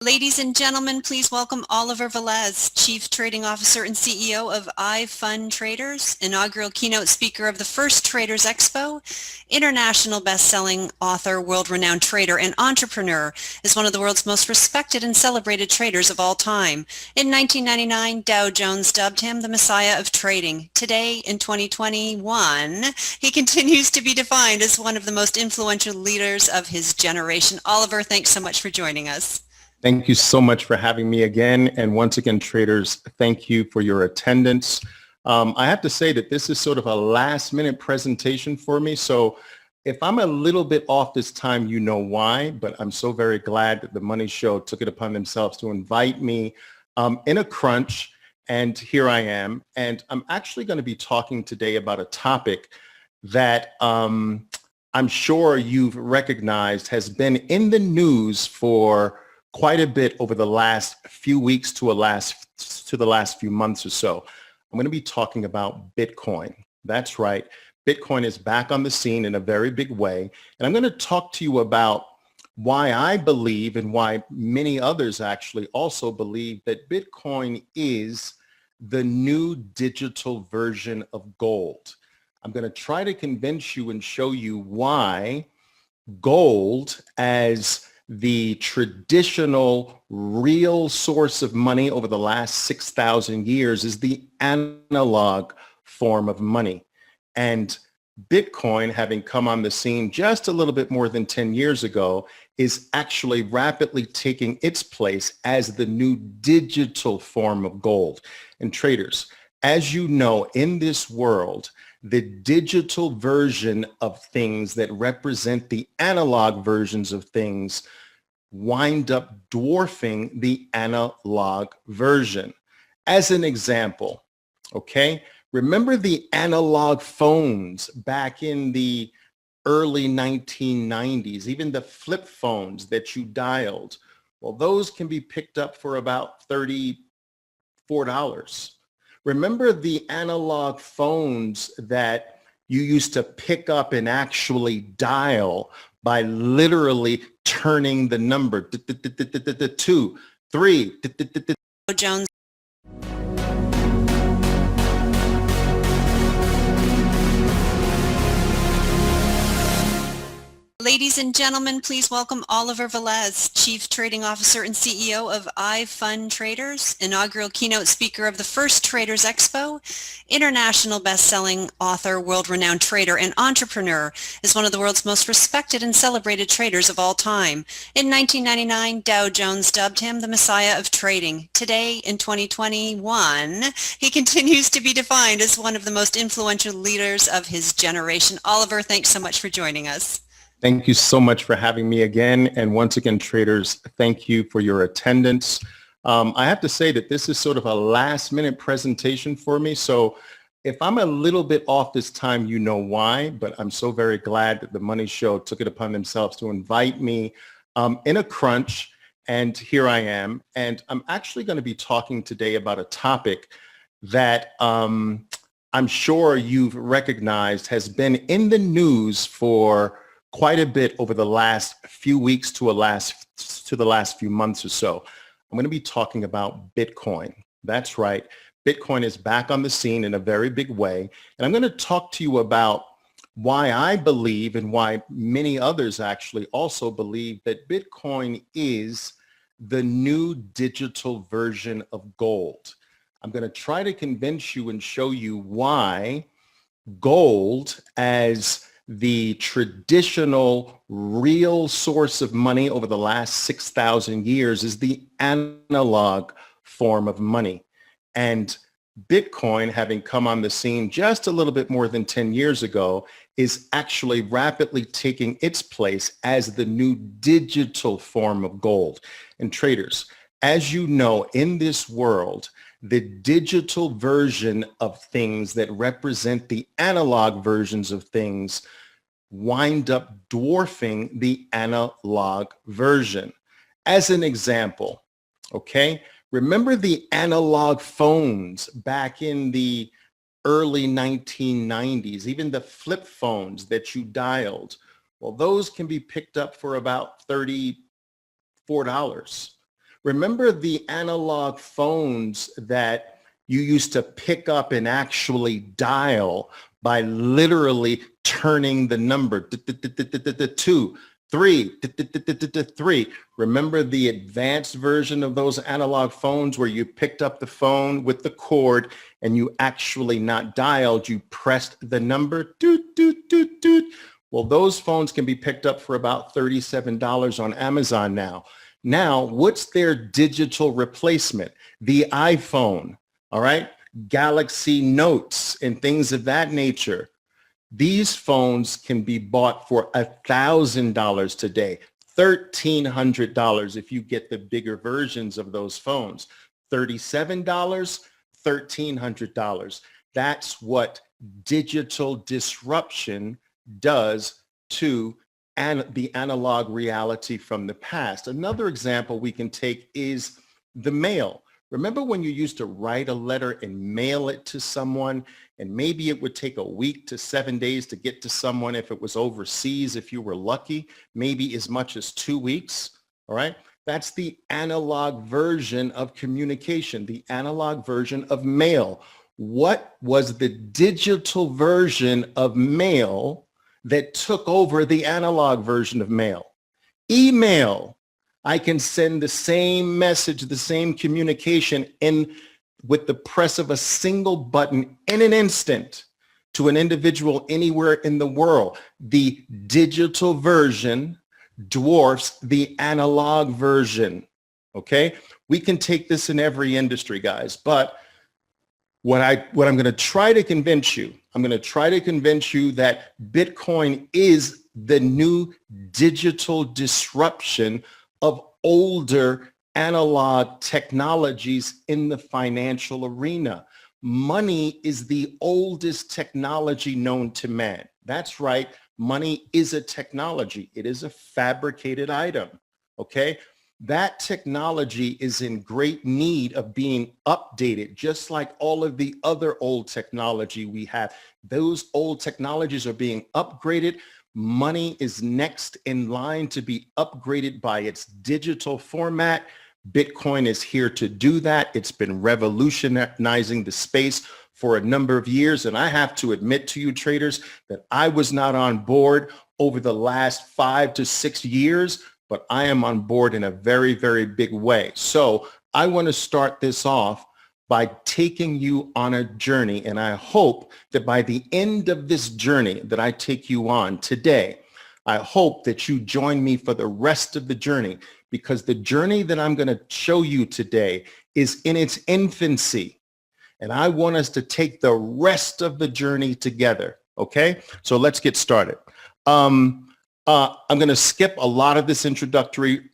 Ladies and gentlemen, please welcome Oliver Velez, Chief Trading Officer and CEO of iFund Traders, inaugural keynote speaker of the first Traders Expo, international best-selling author, world-renowned trader, and entrepreneur, is one of the world's most respected and celebrated traders of all time. In 1999, Dow Jones dubbed him the Messiah of trading. Today, in 2021, he continues to be defined as one of the most influential leaders of his generation. Oliver, thanks so much for joining us. Thank you so much for having me again. And once again, traders, thank you for your attendance. I have to say that this is sort of a last minute presentation for me. So if I'm a little bit off this time, you know why, but I'm so very glad that the Money Show took it upon themselves to invite me in a crunch. And here I am. And I'm actually going to be talking today about a topic that I'm sure you've recognized has been in the news for quite a bit over the last few weeks to the last few months or so. I'm going to be talking about Bitcoin. That's right. Bitcoin is back on the scene in a very big way. And I'm going to talk to you about why I believe, and why many others actually also believe, that Bitcoin is the new digital version of gold. I'm going to try to convince you and show you why gold, as the traditional real source of money over the last 6,000 years, is the analog form of money. And Bitcoin, having come on the scene just a little bit more than 10 years ago, is actually rapidly taking its place as the new digital form of gold. And traders, as you know, in this world, the digital version of things that represent the analog versions of things wind up dwarfing the analog version. As an example, okay, remember the analog phones back in the early 1990s, even the flip phones that you dialed? Well, those can be picked up for about $34. Remember the analog phones that you used to pick up and actually dial by literally turning the number 2, 3. Jones. Ladies and gentlemen, please welcome Oliver Velez, Chief Trading Officer and CEO of iFund Traders, inaugural keynote speaker of the first Traders Expo, international best-selling author, world-renowned trader, and entrepreneur, is one of the world's most respected and celebrated traders of all time. In 1999, Dow Jones dubbed him the Messiah of trading. Today, in 2021, he continues to be defined as one of the most influential leaders of his generation. Oliver, thanks so much for joining us. Thank you so much for having me again. And once again, traders, thank you for your attendance. I have to say that this is sort of a last minute presentation for me. So if I'm a little bit off this time, you know why, but I'm so very glad that the Money Show took it upon themselves to invite me in a crunch. And here I am. And I'm actually going to be talking today about a topic that I'm sure you've recognized has been in the news for quite a bit over the last few weeks to the last few months or so. I'm going to be talking about Bitcoin. That's right. Bitcoin is back on the scene in a very big way. And I'm going to talk to you about why I believe, and why many others actually also believe, that Bitcoin is the new digital version of gold. I'm going to try to convince you and show you why gold, as the traditional real source of money over the last 6,000 years, is the analog form of money. And Bitcoin, having come on the scene just a little bit more than 10 years ago, is actually rapidly taking its place as the new digital form of gold. And traders, as you know, in this world, the digital version of things that represent the analog versions of things wind up dwarfing the analog version. As an example, okay, remember the analog phones back in the early 1990s, even the flip phones that you dialed? Well, those can be picked up for about $34. Remember the analog phones that you used to pick up and actually dial by literally turning the number 2, 3, 3. Remember the advanced version of those analog phones where you picked up the phone with the cord and you actually not dialed, you pressed the number, doot, doot, doot, doot. Well, those phones can be picked up for about $37 on Amazon now. Now, what's their digital replacement? The iPhone, all right? Galaxy Notes and things of that nature. These phones can be bought for $1,000 today, $1,300 if you get the bigger versions of those phones. $37, $1,300. That's what digital disruption does to the analog reality from the past. Another example we can take is the mail. Remember when you used to write a letter and mail it to someone, and maybe it would take a week to 7 days to get to someone if it was overseas, if you were lucky, maybe as much as 2 weeks, all right? That's the analog version of communication, the analog version of mail. What was the digital version of mail that took over the analog version of mail? Email. I can send the same message, the same communication in with the press of a single button in an instant to an individual anywhere in the world. The digital version dwarfs the analog version, okay? We can take this in every industry, guys, but what I'm going to try to convince you, that Bitcoin is the new digital disruption of older analog technologies in the financial arena. Money is the oldest technology known to man. That's right. Money is a technology. It is a fabricated item. Okay. That technology is in great need of being updated, just like all of the other old technology we have. Those old technologies are being upgraded. Money is next in line to be upgraded by its digital format. Bitcoin is here to do that. It's been revolutionizing the space for a number of years. And I have to admit to you traders that I was not on board over the last 5 to 6 years, but I am on board in a very, very big way. So I want to start this off by taking you on a journey. And I hope that by the end of this journey that I take you on today, I hope that you join me for the rest of the journey, because the journey that I'm going to show you today is in its infancy. And I want us to take the rest of the journey together. Okay, so let's get started. I'm going to skip a lot of this introductory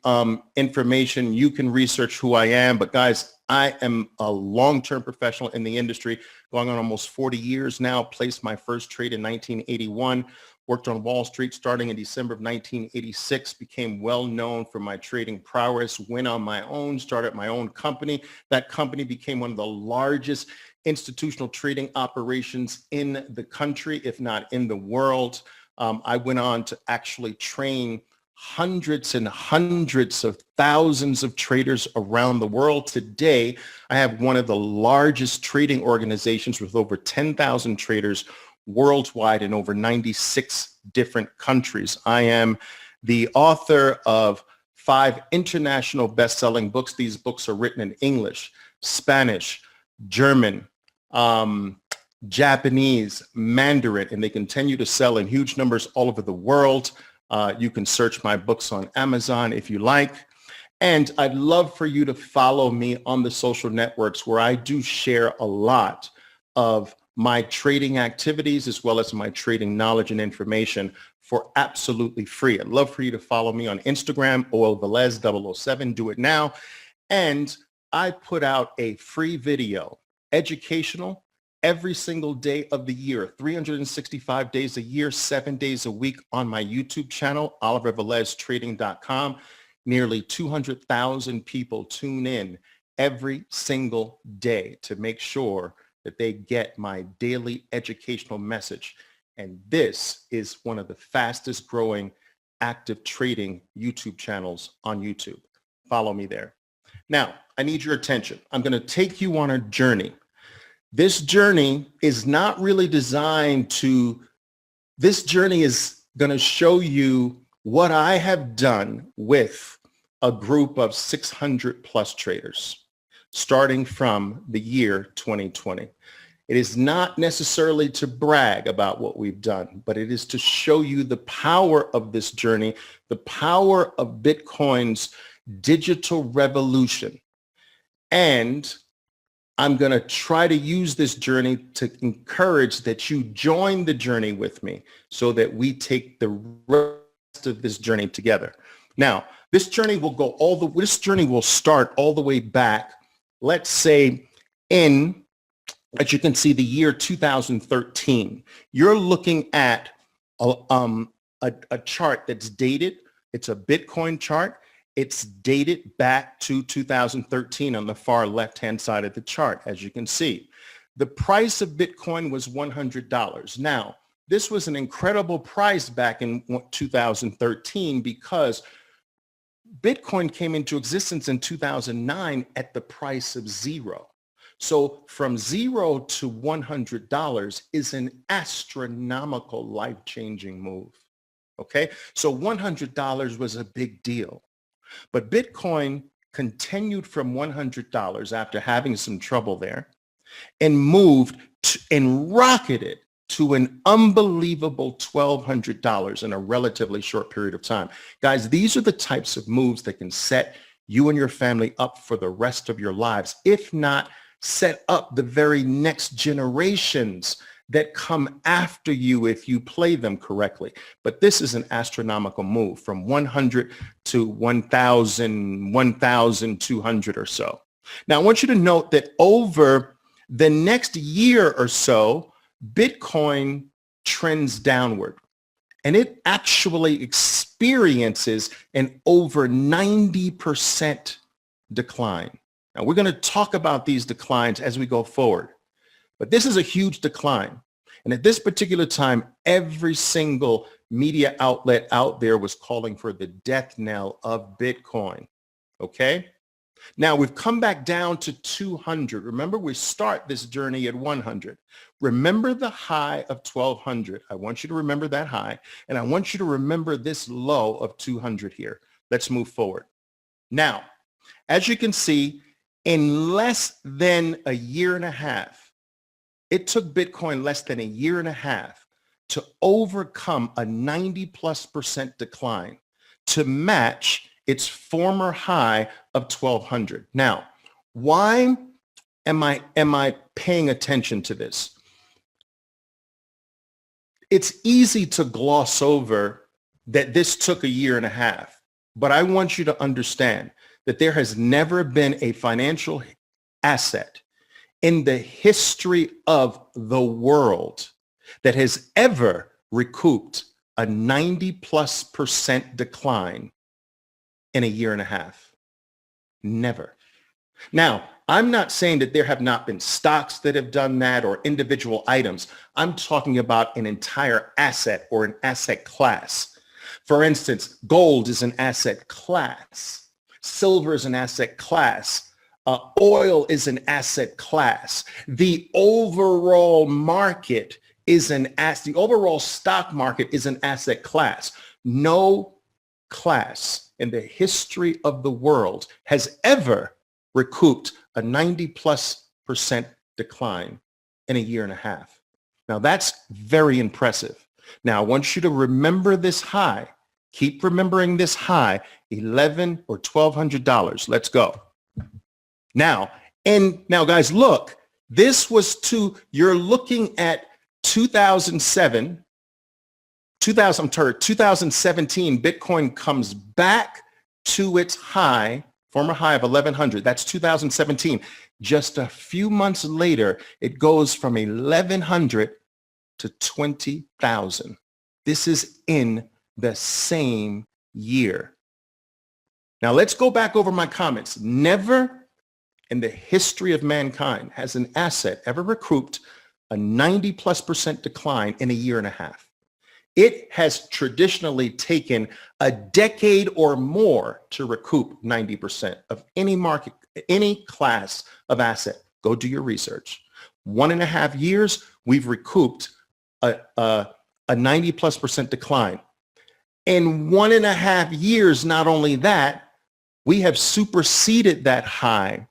information. You can research who I am, but guys, I am a long-term professional in the industry, going on almost 40 years now. Placed my first trade in 1981, worked on Wall Street starting in December of 1986, became well known for my trading prowess, went on my own, started my own company. That company became one of the largest institutional trading operations in the country, if not in the world. I went on to actually train hundreds and hundreds of thousands of traders around the world. Today, I have one of the largest trading organizations with over 10,000 traders worldwide in over 96 different countries. I am the author of 5 international best-selling books. These books are written in English, Spanish, German, Japanese, Mandarin, and they continue to sell in huge numbers all over the world. You can search my books on Amazon if you like. And I'd love for you to follow me on the social networks, where I do share a lot of my trading activities as well as my trading knowledge and information for absolutely free. I'd love for you to follow me on Instagram, Oliver Velez 007. Do it now. And I put out a free video, educational, every single day of the year, 365 days a year, 7 days a week on my YouTube channel, oliverveleztrading.com. Nearly 200,000 people tune in every single day to make sure that they get my daily educational message. And this is one of the fastest growing active trading YouTube channels on YouTube. Follow me there. Now, I need your attention. I'm going to take you on a journey. This journey is not really designed to, this journey is going to show you what I have done with a group of 600 plus traders starting from the year 2020. It is not necessarily to brag about what we've done, but it is to show you the power of this journey, the power of Bitcoin's digital revolution. And I'm going to try to use this journey to encourage that you join the journey with me so that we take the rest of this journey together. Now, this journey will start all the way back, let's say in, as you can see, the year 2013. You're looking at a chart that's dated. It's a Bitcoin chart. It's dated back to 2013 on the far left-hand side of the chart, as you can see. The price of Bitcoin was $100. Now, this was an incredible price back in 2013 because Bitcoin came into existence in 2009 at the price of zero. So from zero to $100 is an astronomical, life-changing move. Okay, so $100 was a big deal. But Bitcoin continued from $100 after having some trouble there and moved and rocketed to an unbelievable $1,200 in a relatively short period of time. Guys, these are the types of moves that can set you and your family up for the rest of your lives, if not set up the very next generations that come after you if you play them correctly. But this is an astronomical move from 100 to 1,000, 1,200 or so. Now, I want you to note that over the next year or so, Bitcoin trends downward, and it actually experiences an over 90% decline. Now, we're going to talk about these declines as we go forward. But this is a huge decline. And at this particular time, every single media outlet out there was calling for the death knell of Bitcoin. Okay? Now we've come back down to 200. Remember, we start this journey at 100. Remember the high of 1,200. I want you to remember that high. And I want you to remember this low of 200 here. Let's move forward. Now, as you can see, in less than a year and a half, it took Bitcoin less than a year and a half to overcome a 90+% decline to match its former high of 1,200. Now, why am I paying attention to this? It's easy to gloss over that this took a year and a half, but I want you to understand that there has never been a financial asset in the history of the world that has ever recouped a 90+% decline in a year and a half. Never. Now, I'm not saying that there have not been stocks that have done that or individual items. I'm talking about an entire asset or an asset class. For instance, gold is an asset class. Silver is an asset class. Oil is an asset class. The overall market is the overall stock market is an asset class. No class in the history of the world has ever recouped a 90+% decline in a year and a half. Now that's very impressive. Now I want you to remember this high. Keep remembering this high, $1,100 or $1,200. Let's go. Now guys, look, this was you're looking at 2017, Bitcoin comes back to its high, former high of 1,100. That's 2017. Just a few months later, it goes from 1,100 to 20,000. This is in the same year. Now let's go back over my comments. Never in the history of mankind has an asset ever recouped a 90+% decline in a year and a half. It has traditionally taken a decade or more to recoup 90% of any market, any class of asset. Go do your research. 1.5 years, we've recouped a 90+% decline. In 1.5 years, not only that, we have superseded that high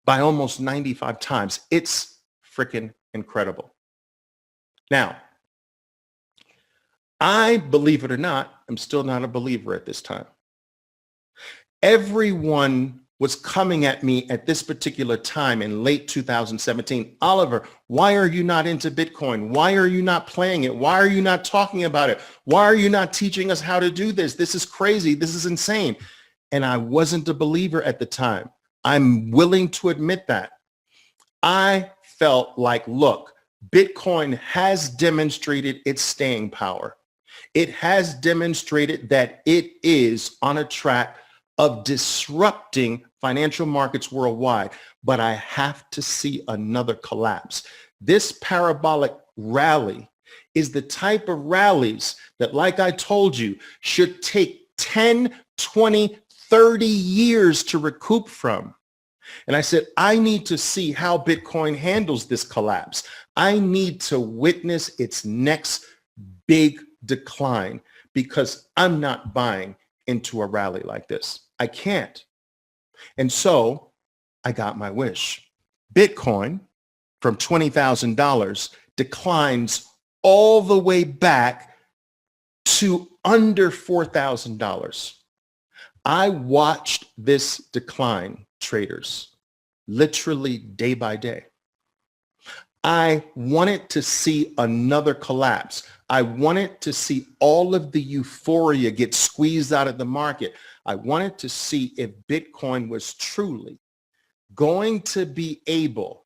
by almost 95 times. It's freaking incredible. Now, I, believe it or not, am still not a believer at this time. Everyone was coming at me at this particular time in late 2017. Oliver, why are you not into Bitcoin? Why are you not playing it? Why are you not talking about it? Why are you not teaching us how to do this? This is crazy. This is insane. And I wasn't a believer at the time. I'm willing to admit that. I felt like, look, Bitcoin has demonstrated its staying power. It has demonstrated that it is on a track of disrupting financial markets worldwide, but I have to see another collapse. This parabolic rally is the type of rallies that, like I told you, should take 10, 20, 30 years to recoup from. And I said, I need to see how Bitcoin handles this collapse. I need to witness its next big decline because I'm not buying into a rally like this. I can't. And so I got my wish. Bitcoin from $20,000 declines all the way back to under $4,000. I watched this decline, traders, literally day by day. I wanted to see another collapse. I wanted to see all of the euphoria get squeezed out of the market. I wanted to see if Bitcoin was truly going to be able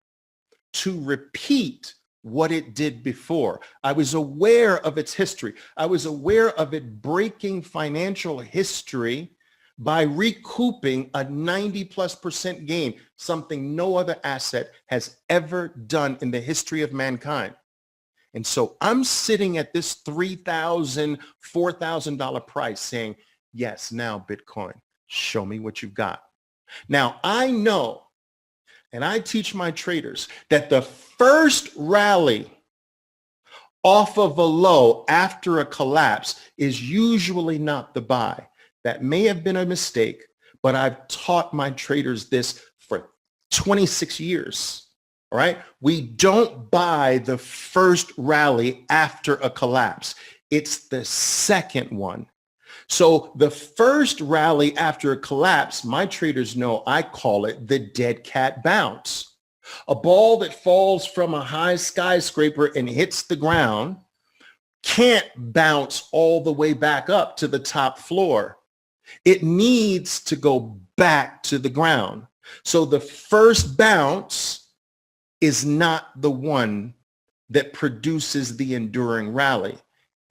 to repeat what it did before. I was aware of its history. I was aware of it breaking financial history by recouping a 90+% gain, something no other asset has ever done in the history of mankind. And so I'm sitting at this $3,000, $4,000 price saying, yes, now Bitcoin, show me what you've got. Now I know, and I teach my traders that the first rally off of a low after a collapse is usually not the buy. That may have been a mistake, but I've taught my traders this for 26 years, all right? We don't buy the first rally after a collapse. It's the second one. So the first rally after a collapse, my traders know I call it the dead cat bounce. A ball that falls from a high skyscraper and hits the ground can't bounce all the way back up to the top floor. It needs to go back to the ground. So the first bounce is not the one that produces the enduring rally.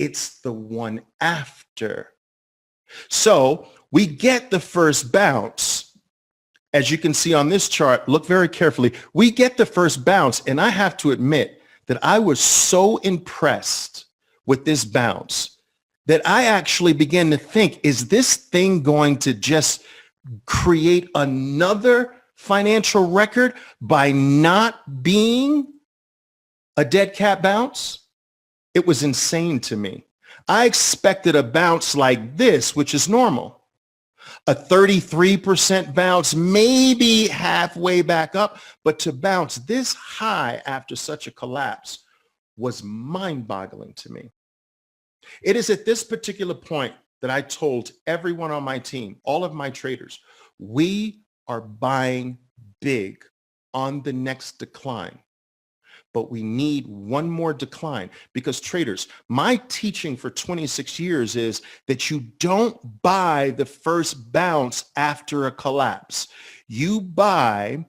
It's the one after. So we get the first bounce. As you can see on this chart, look very carefully. We get the first bounce, and I have to admit that I was so impressed with this bounce that I actually began to think, is this thing going to just create another financial record by not being a dead cat bounce? It was insane to me. I expected a bounce like this, which is normal. A 33% bounce, maybe halfway back up, but to bounce this high after such a collapse was mind-boggling to me. It is at this particular point that I told everyone on my team, all of my traders, we are buying big on the next decline. But we need one more decline because traders, my teaching for 26 years is that you don't buy the first bounce after a collapse. You buy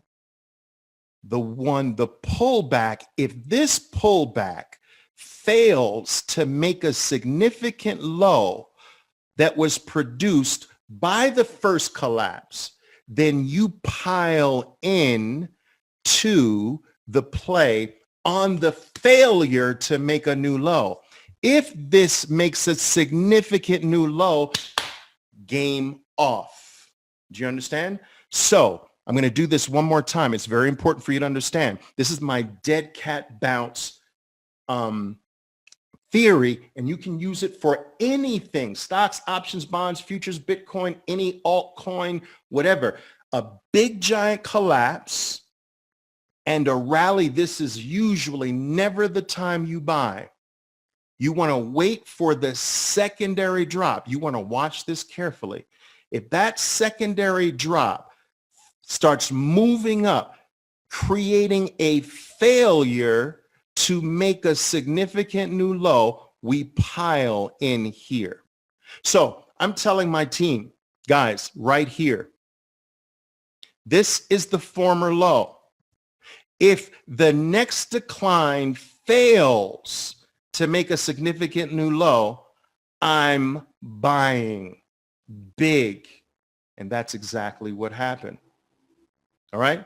the pullback. If this pullback fails to make a significant low that was produced by the first collapse, then you pile in to the play on the failure to make a new low. If this makes a significant new low, game off. Do you understand? So I'm going to do this one more time. It's very important for you to understand. This is my dead cat bounce theory, and you can use it for anything: stocks, options, bonds, futures, Bitcoin, any altcoin, whatever. A big giant collapse and a rally, this is usually never the time you buy. You want to wait for the secondary drop. You want to watch this carefully. If that secondary drop starts moving up, creating a failure to make a significant new low, we pile in here. So I'm telling my team, guys, right here, this is the former low. If the next decline fails to make a significant new low, I'm buying big. And that's exactly what happened. All right.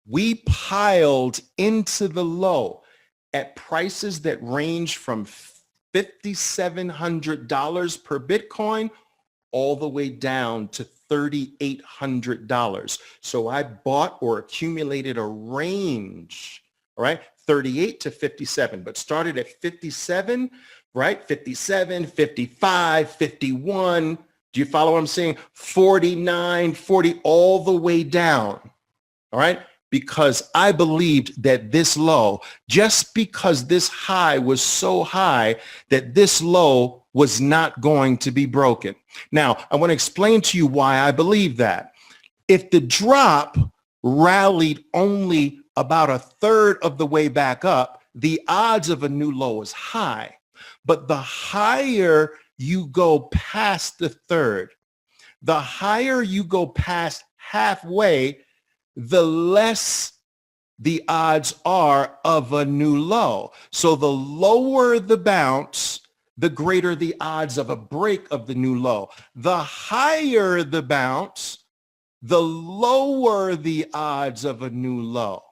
We piled into the low at prices that range from $5,700 per Bitcoin all the way down to $3,800. So I bought or accumulated a range, all right, 38 to 57, but started at 57, right? 57, 55, 51. Do you follow what I'm saying? 49, 40, all the way down, all right? Because I believed that this low, just because this high was so high, that this low was not going to be broken. Now, I want to explain to you why I believe that. If the drop rallied only about a third of the way back up, the odds of a new low is high. But the higher you go past the third, the higher you go past halfway, the less the odds are of a new low. So the lower the bounce, the greater the odds of a break of the new low. The higher the bounce, the lower the odds of a new low.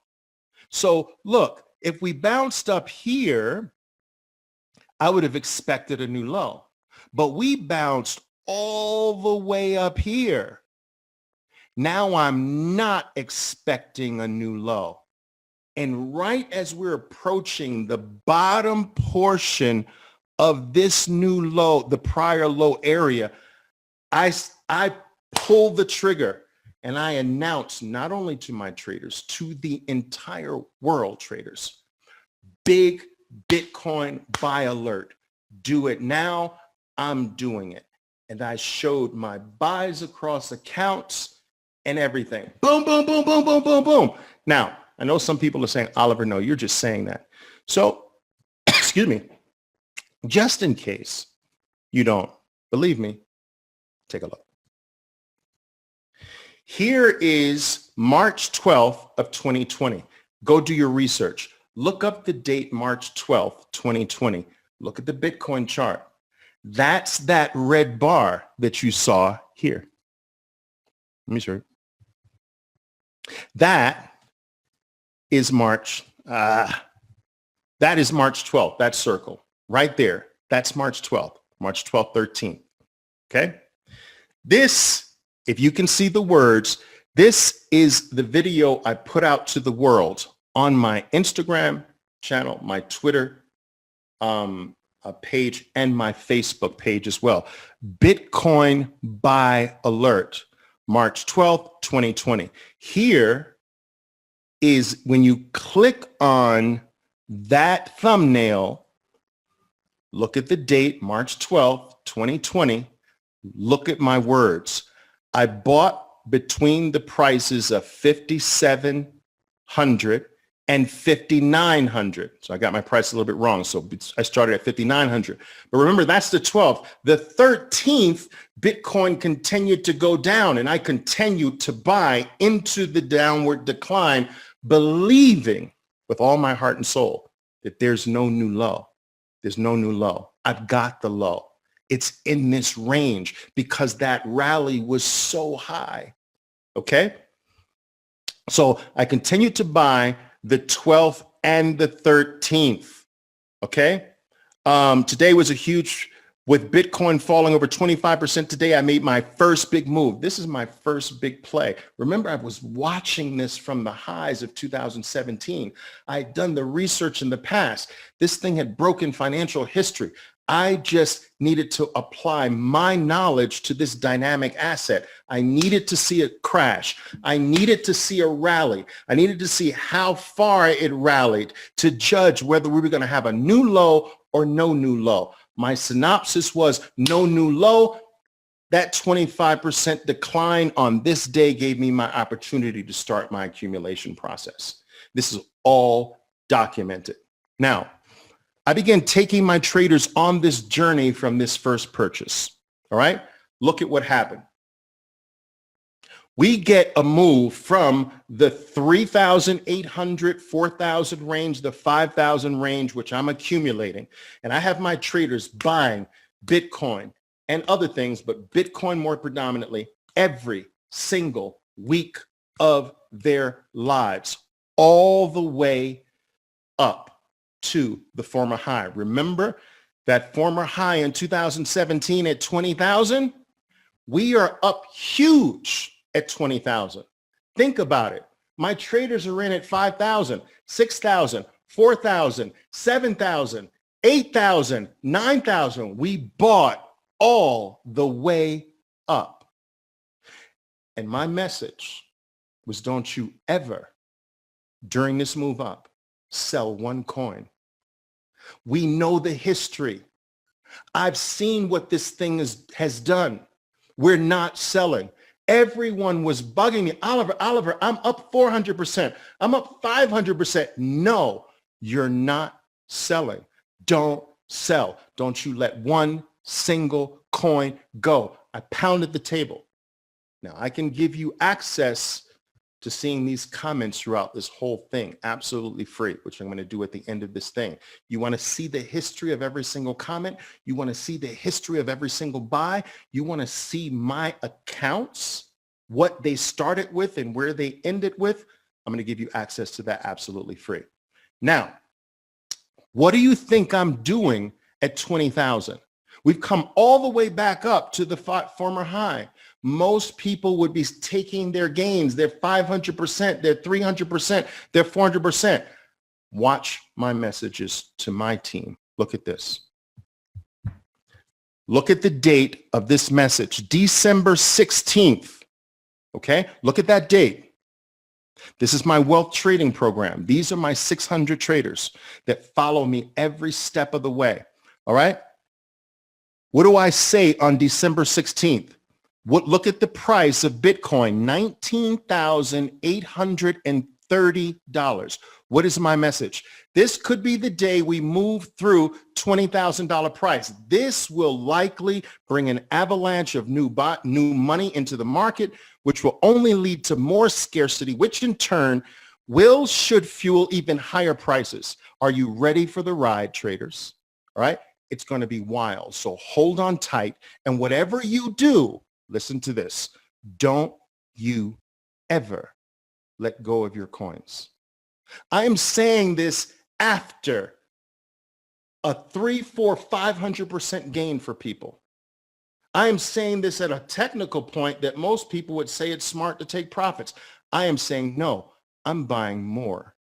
So look, if we bounced up here, I would have expected a new low. But we bounced all the way up here. Now I'm not expecting a new low. And right as we're approaching the bottom portion of this new low, the prior low area, I pull the trigger and I announce not only to my traders, to the entire world traders, big Bitcoin buy alert. Do it now. I'm doing it. And I showed my buys across accounts and everything. Boom, boom, boom, boom, boom, boom, boom. Now, I know some people are saying, Oliver, no, you're just saying that. So, excuse me, just in case you don't believe me, take a look. Here is March 12th of 2020. Go do your research. Look up the date March 12th, 2020. Look at the Bitcoin chart. That's that red bar that you saw here. Let me show you. That is March 12th, that circle right there. That's March 12th, 13th. Okay. This, if you can see the words, this is the video I put out to the world on my Instagram channel, my Twitter page, and my Facebook page as well. Bitcoin buy alert, March 12th, 2020. Here is when you click on that thumbnail, look at the date, March 12th, 2020. Look at my words. I bought between the prices of 5,700 and 5,900. So I got my price a little bit wrong. So I started at 5,900. But remember, that's the 12th. The 13th, Bitcoin continued to go down, and I continued to buy into the downward decline, believing with all my heart and soul that there's no new low. There's no new low. I've got the low. It's in this range because that rally was so high. Okay. So I continued to buy the 12th and the 13th. Okay. Today was a huge, with Bitcoin falling over 25% today, I made my first big move. This is my first big play. Remember, I was watching this from the highs of 2017. I had done the research in the past. This thing had broken financial history. I just needed to apply my knowledge to this dynamic asset. I needed to see it crash. I needed to see a rally. I needed to see how far it rallied to judge whether we were going to have a new low or no new low. My synopsis was no new low. That 25% decline on this day gave me my opportunity to start my accumulation process. This is all documented. Now, I began taking my traders on this journey from this first purchase. All right, look at what happened. We get a move from the 3,800, 4,000 range, the 5,000 range, which I'm accumulating. And I have my traders buying Bitcoin and other things, but Bitcoin more predominantly, every single week of their lives, all the way up to the former high. Remember that former high in 2017 at 20,000? We are up huge at 20,000. Think about it. My traders are in at 5,000, 6,000, 4,000, 7,000, 8,000, 9,000. We bought all the way up. And my message was, don't you ever, during this move up, sell one coin. We know the history. I've seen what this thing has done. We're not selling. Everyone was bugging me. Oliver, I'm up 400%. I'm up 500%. No, you're not selling. Don't sell. Don't you let one single coin go. I pounded the table. Now I can give you access to seeing these comments throughout this whole thing, absolutely free, which I'm going to do at the end of this thing. You want to see the history of every single comment? You want to see the history of every single buy? You want to see my accounts, what they started with and where they ended with? I'm going to give you access to that absolutely free. Now, what do you think I'm doing at 20,000? We've come all the way back up to the former high. Most people would be taking their gains, their 500%, their 300%, their 400%. Watch my messages to my team. Look at this. Look at the date of this message, December 16th. Okay, look at that date. This is my wealth trading program. These are my 600 traders that follow me every step of the way. All right. What do I say on December 16th? Look at the price of Bitcoin, $19,830. What is my message? This could be the day we move through $20,000 price. This will likely bring an avalanche of new money into the market, which will only lead to more scarcity, which in turn should fuel even higher prices. Are you ready for the ride, traders? All right. It's going to be wild. So hold on tight. And whatever you do, listen to this. Don't you ever let go of your coins. I am saying this after a 300, 400, 500% gain for people. I am saying this at a technical point that most people would say it's smart to take profits. I am saying, no, I'm buying more.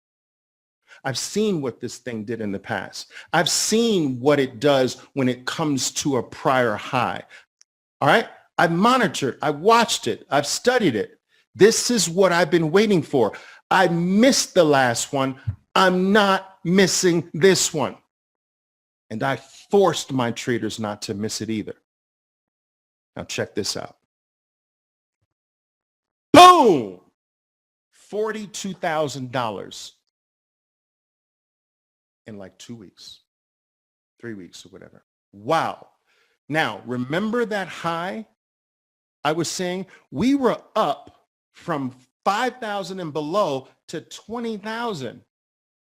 I've seen what this thing did in the past. I've seen what it does when it comes to a prior high. All right. I've monitored, I've watched it, I've studied it. This is what I've been waiting for. I missed the last one. I'm not missing this one. And I forced my traders not to miss it either. Now check this out. Boom! $42,000 in like 2 weeks, 3 weeks or whatever. Wow. Now, remember that high? I was saying we were up from 5,000 and below to 20,000.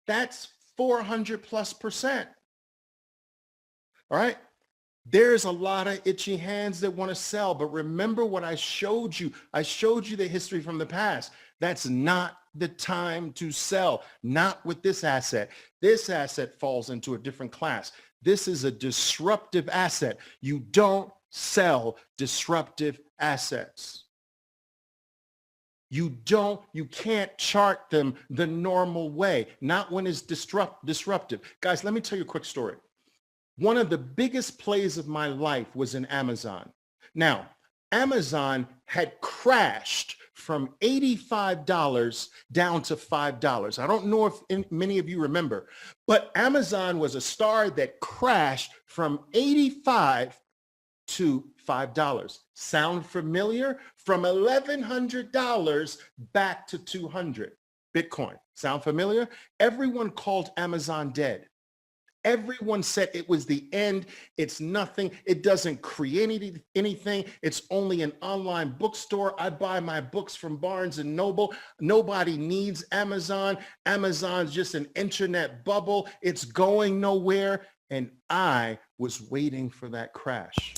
That's 400+%. All right. There's a lot of itchy hands that want to sell, but remember what I showed you. I showed you the history from the past. That's not the time to sell, not with this asset. This asset falls into a different class. This is a disruptive asset. You don't sell disruptive assets. You can't chart them the normal way, not when it's disruptive. Guys, let me tell you a quick story. One of the biggest plays of my life was in Amazon. Now, Amazon had crashed from $85 down to $5. I don't know if many of you remember, but Amazon was a star that crashed from $85 to $5. Sound familiar? From $1,100 back to $200. Bitcoin. Sound familiar? Everyone called Amazon dead. Everyone said it was the end. It's nothing. It doesn't create anything. It's only an online bookstore. I buy my books from Barnes and Noble. Nobody needs Amazon. Amazon's just an internet bubble. It's going nowhere. And I was waiting for that crash.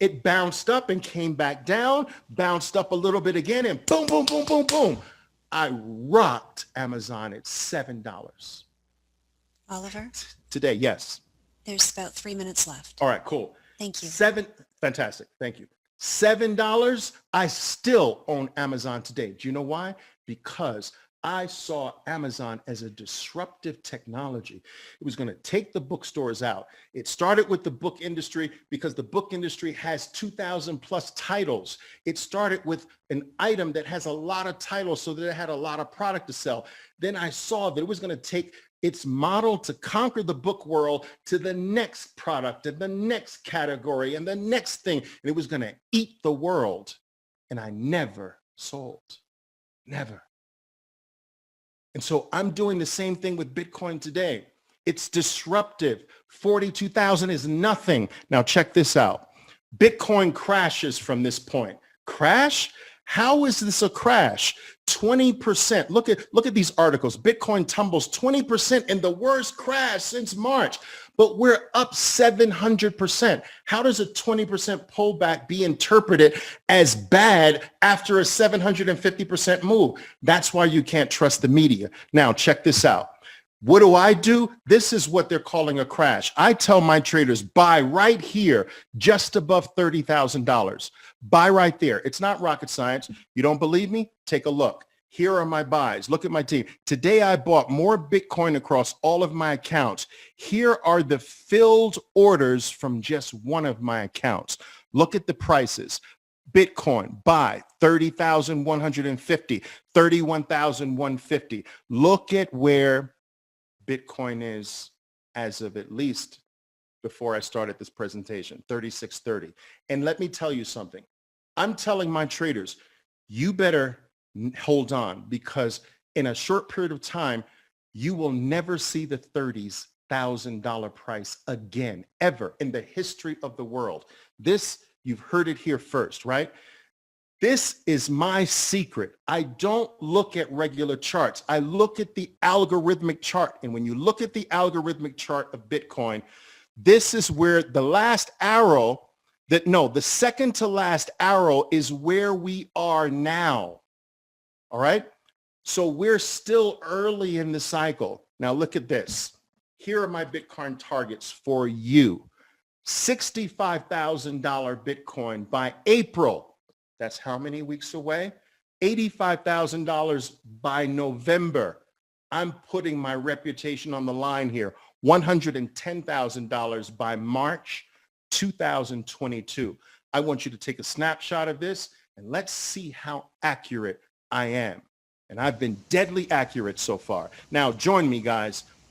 It bounced up and came back down, bounced up a little bit again, and boom, boom, boom, boom, boom. I rocked Amazon at $7. Oliver? Today, yes. There's about 3 minutes left. All right, cool. Thank you. Fantastic. Thank you. $7, I still own Amazon today. Do you know why? Because I saw Amazon as a disruptive technology. It was going to take the bookstores out. It started with the book industry because the book industry has 2,000 plus titles. It started with an item that has a lot of titles so that it had a lot of product to sell. Then I saw that it was going to take its model to conquer the book world to the next product and the next category and the next thing. And it was going to eat the world. And I never sold. Never. And so I'm doing the same thing with Bitcoin today. It's disruptive. 42,000 is nothing. Now check this out. Bitcoin crashes from this point. Crash? How is this a crash? 20%. Look at these articles. Bitcoin tumbles 20% in the worst crash since March, but we're up 700%. How does a 20% pullback be interpreted as bad after a 750% move? That's why you can't trust the media. Now, check this out. What do? This is what they're calling a crash. I tell my traders, buy right here, just above $30,000. Buy right there. It's not rocket science. You don't believe me? Take a look. Here are my buys. Look at my team. Today, I bought more Bitcoin across all of my accounts. Here are the filled orders from just one of my accounts. Look at the prices. Bitcoin, buy 30,150, 31,150. Look at where Bitcoin is as of at least before I started this presentation, 3630. And let me tell you something. I'm telling my traders, you better hold on, because in a short period of time, you will never see the $30,000 price again, ever in the history of the world. This, you've heard it here first, right? This is my secret. I don't look at regular charts. I look at the algorithmic chart. And when you look at the algorithmic chart of Bitcoin, this is where the last arrow, the second to last arrow is where we are now. All right. So we're still early in the cycle. Now look at this. Here are my Bitcoin targets for you. $65,000 Bitcoin by April. That's how many weeks away? $85,000 by November. I'm putting my reputation on the line here. $110,000 by March 2022. I want you to take a snapshot of this and let's see how accurate I am. And I've been deadly accurate so far. Now join me, guys,